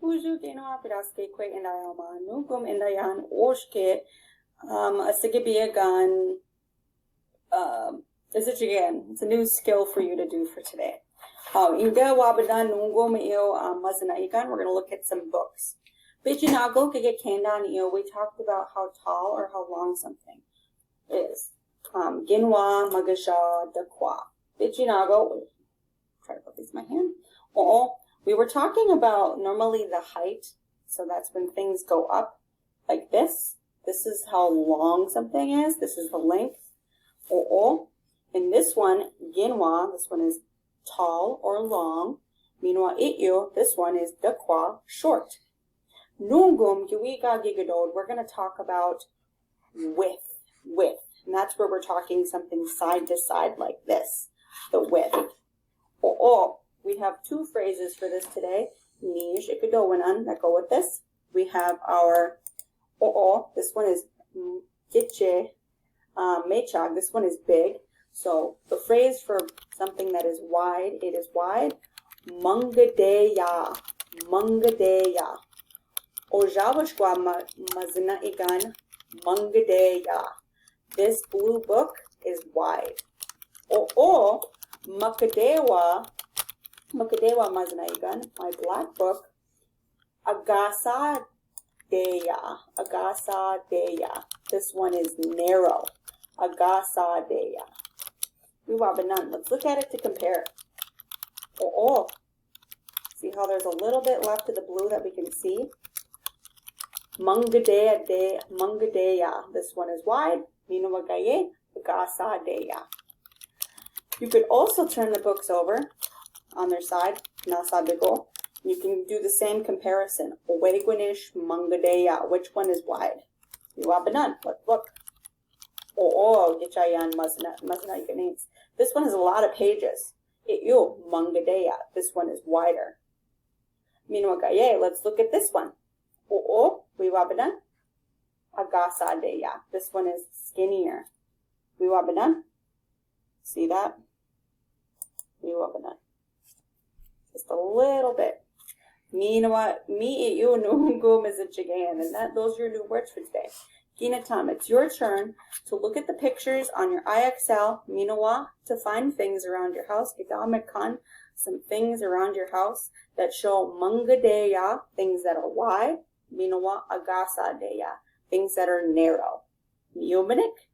Uju ginawa piraske kwe indayama nugum indayan oshke asigibiagan is it again? It's a new skill for you to do for today. Inga wabadan nungum iyo mazanaigan. We're going to look at some books. Bijinago kage kandan iyo. We talked about how tall or how long something is. Ginwa magasha dakwa. Bijinago. Try to put this in my hand. We were talking about normally the height. So that's when things go up like this. This is how long something is. This is the length. In this one, ginwa, this one is tall or long. Minwa ityo, this one is dakwa, short. Nungum yuiga gigadod, we're going to talk about width. And that's where we're talking something side to side like this, the width. We have two phrases for this today. Nish ikadowanan, that go with this. We have our this one is gitche, mechag, this one is big. So the phrase for something that is wide, it is wide. Mangadeyaa, Mangadeyaa. Ojavashwa mazna igan, Mangadeyaa. This blue book is wide. Mangadeyaa mazna igan, my black book. Agaasadeyaa, agaasadeyaa. This one is narrow. Agaasadeyaa. Let's look at it to compare. See how there's a little bit left of the blue that we can see? Mangadeyaa. This one is wide. Minawagaye, agaasadeyaa. You could also turn the books over on their side. Nasabigo. You can do the same comparison. Owegwinish, Mangadeyaa. Which one is wide? Let's look. Gichayan Mazna Ganes. This one has a lot of pages. Mangadeyaa. This one is wider. Minwagaye. Let's look at this one. Wiwabadan. Agaasadeyaa. This one is skinnier. Wiwabadan. See that? Wiwabadan. Just a little bit. Minawa mi you nungum is a chigan. And those are your new words for today. Ginatam, it's your turn to look at the pictures on your IXL, Minawa, to find things around your house. Gidamakan, some things around your house that show Mangadeyaa, things that are wide. Minawa agaasadeyaa, things that are narrow. Miyumanik,